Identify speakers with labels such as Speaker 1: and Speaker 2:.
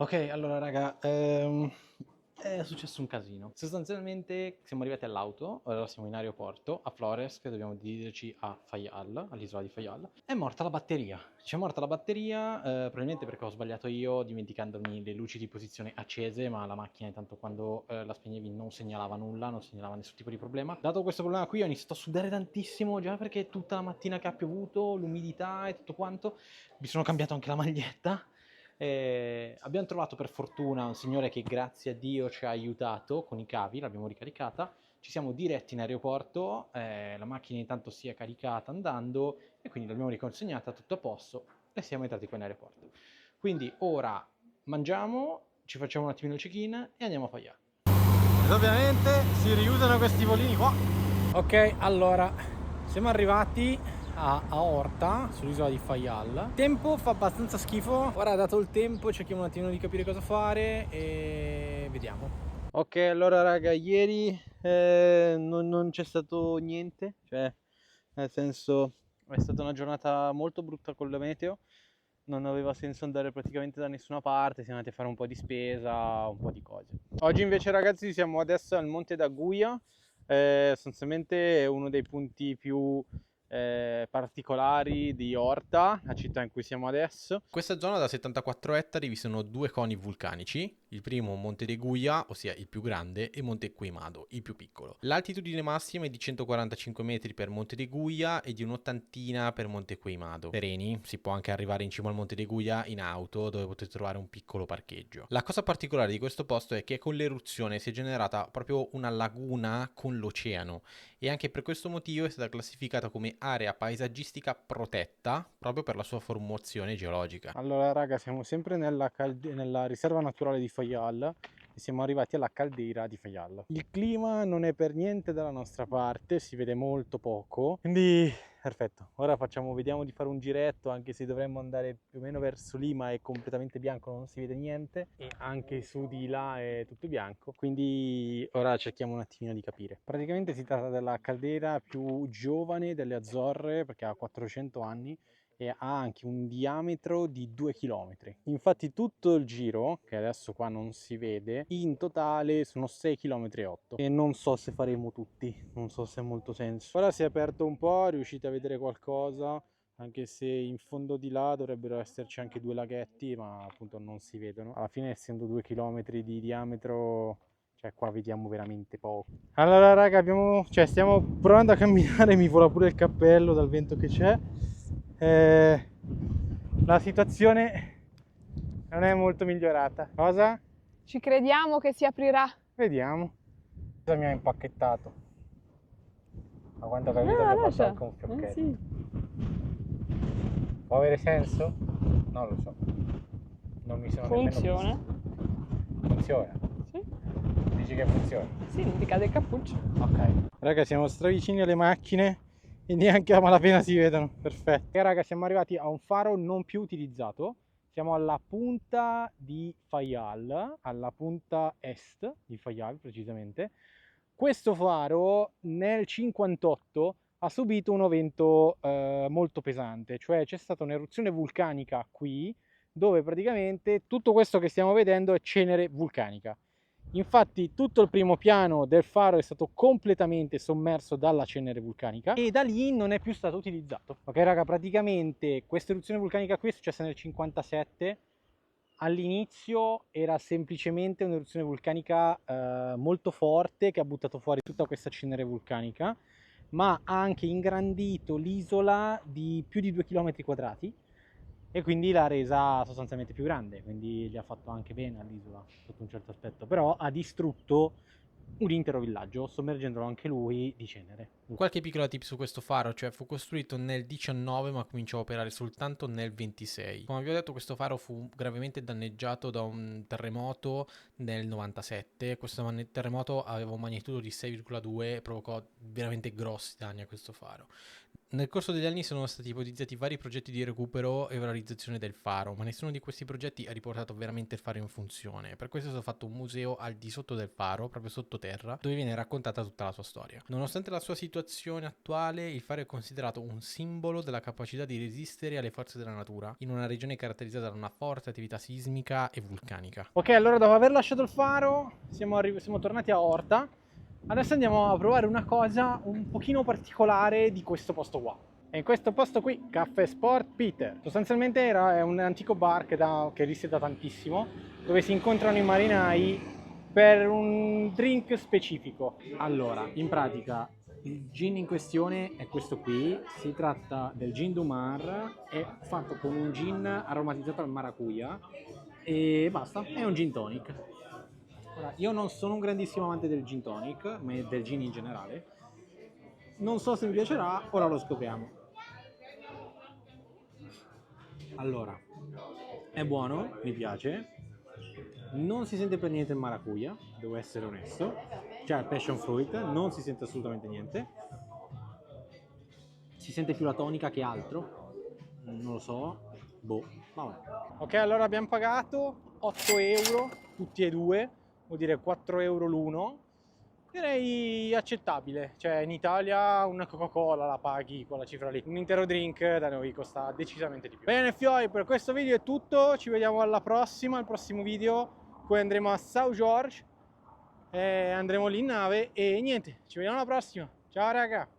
Speaker 1: Ok, allora raga, è successo un casino. Sostanzialmente siamo arrivati all'auto, ora siamo in aeroporto a Flores, che dobbiamo dirigerci a Fayal, all'isola di Fayal. È morta la batteria. C'è morta la batteria, probabilmente perché ho sbagliato io dimenticandomi le luci di posizione accese, ma la macchina intanto quando la spegnevi non segnalava nulla, non segnalava nessun tipo di problema. Dato questo problema qui ho iniziato a sudare tantissimo, già perché tutta la mattina che ha piovuto, l'umidità e tutto quanto, mi sono cambiato anche la maglietta. Abbiamo trovato per fortuna un signore che grazie a Dio ci ha aiutato con i cavi, l'abbiamo ricaricata, ci siamo diretti in aeroporto, la macchina intanto si è caricata andando e quindi l'abbiamo riconsegnata tutto a posto e siamo entrati qua in aeroporto. Quindi ora mangiamo, ci facciamo un attimino il check-in e andiamo a Paià. Ed ovviamente si riusano questi volini qua. Ok, allora siamo arrivati a Orta, sull'isola di Fayal. Il tempo fa abbastanza schifo. Ora, dato il tempo, cerchiamo un attimino di capire cosa fare e vediamo. Ok, allora raga, ieri non c'è stato niente, cioè nel senso è stata una giornata molto brutta con la meteo, non aveva senso andare praticamente da nessuna parte, siamo andati a fare un po' di spesa, un po' di cose. Oggi invece ragazzi siamo adesso al Monte d'Aguia, sostanzialmente è uno dei punti più particolari di Orta, la città in cui siamo adesso.
Speaker 2: In questa zona da 74 ettari vi sono due coni vulcanici, il primo Monte de Guia, ossia il più grande, e Monte Quemado, il più piccolo. L'altitudine massima è di 145 metri per Monte de Guia e di un'ottantina per Monte Quemado. Sereni, si può anche arrivare in cima al Monte de Guia in auto, dove potete trovare un piccolo parcheggio. La cosa particolare di questo posto è che con l'eruzione si è generata proprio una laguna con l'oceano e anche per questo motivo è stata classificata come area paesaggistica protetta proprio per la sua formazione geologica.
Speaker 1: Allora raga, siamo sempre nella riserva naturale di Fayal e siamo arrivati alla caldeira di Fayal. Il clima non è per niente dalla nostra parte, si vede molto poco, quindi perfetto. Ora vediamo di fare un giretto, anche se dovremmo andare più o meno verso lì, ma è completamente bianco, non si vede niente e anche su di là è tutto bianco, quindi ora cerchiamo un attimino di capire. Praticamente si tratta della caldeira più giovane delle Azzorre perché ha 400 anni e ha anche un diametro di 2 km. Infatti tutto il giro, che adesso qua non si vede, in totale sono 6 km e 8 e non so se faremo tutti, non so se ha molto senso. Ora si è aperto un po', riuscite a vedere qualcosa, anche se in fondo di là dovrebbero esserci anche due laghetti, ma appunto non si vedono. Alla fine, essendo 2 km di diametro, cioè qua vediamo veramente poco. Allora raga, stiamo provando a camminare, mi vola pure il cappello dal vento che c'è. La situazione non è molto migliorata. Cosa?
Speaker 3: Ci crediamo che si aprirà.
Speaker 1: Vediamo. Cosa mi ha impacchettato? A quanto ho capito mi ha fatto anche un fiocchetto.
Speaker 3: Sì.
Speaker 1: Può avere senso? Non lo so. Non mi sono
Speaker 3: Funziona.
Speaker 1: nemmeno visto. Funziona.
Speaker 3: Sì.
Speaker 1: Dici che funziona?
Speaker 3: Sì, non ti cade il cappuccio.
Speaker 1: Ok. Raga, siamo stravicini alle macchine e neanche a malapena si vedono. Perfetto. E raga, siamo arrivati a un faro non più utilizzato. Siamo alla punta di Fayal, alla punta est di Fayal precisamente. Questo faro nel 58 ha subito un evento molto pesante, cioè c'è stata un'eruzione vulcanica qui, dove praticamente tutto questo che stiamo vedendo è cenere vulcanica. Infatti tutto il primo piano del faro è stato completamente sommerso dalla cenere vulcanica e da lì non è più stato utilizzato. Ok raga, praticamente questa eruzione vulcanica qui è successa nel 57. All'inizio era semplicemente un'eruzione vulcanica molto forte che ha buttato fuori tutta questa cenere vulcanica, ma ha anche ingrandito l'isola di più di 2 km quadrati e quindi l'ha resa sostanzialmente più grande, quindi gli ha fatto anche bene all'isola sotto un certo aspetto, però ha distrutto un intero villaggio, sommergendolo anche lui di cenere.
Speaker 2: Qualche piccola tip su questo faro, cioè fu costruito nel 19 ma cominciò a operare soltanto nel 26. Come vi ho detto, questo faro fu gravemente danneggiato da un terremoto nel 97. Questo terremoto aveva un magnitudo di 6,2 e provocò veramente grossi danni a questo faro. Nel corso degli anni sono stati ipotizzati vari progetti di recupero e valorizzazione del faro, ma nessuno di questi progetti ha riportato veramente il faro in funzione. Per questo è stato fatto un museo al di sotto del faro, proprio sottoterra, dove viene raccontata tutta la sua storia. Nonostante la sua situazione attuale, il faro è considerato un simbolo della capacità di resistere alle forze della natura, in una regione caratterizzata da una forte attività sismica e vulcanica.
Speaker 1: Ok, allora dopo aver lasciato il faro siamo tornati a Orta. Adesso andiamo a provare una cosa un pochino particolare di questo posto qua. E in questo posto qui, Caffè Sport Peter. Sostanzialmente è un antico bar che esiste da tantissimo, dove si incontrano i marinai per un drink specifico. Allora, in pratica, il gin in questione è questo qui. Si tratta del gin Dumar, è fatto con un gin aromatizzato al maracuja e basta, è un gin tonic. Ora, io non sono un grandissimo amante del gin tonic, ma del gin in generale. Non so se mi piacerà, ora lo scopriamo. Allora, è buono, mi piace. Non si sente per niente il maracuja, devo essere onesto. Cioè il passion fruit, non si sente assolutamente niente. Si sente più la tonica che altro. Non lo so. Boh, vabbè. Ok, allora abbiamo pagato 8 euro tutti e due, vuol dire 4 euro l'uno. Direi accettabile, cioè in Italia una Coca-Cola la paghi quella cifra lì, un intero drink da noi costa decisamente di più. Bene fioi, per questo video è tutto, ci vediamo al prossimo video, poi andremo a São Jorge, andremo lì in nave e niente, ci vediamo alla prossima, ciao raga!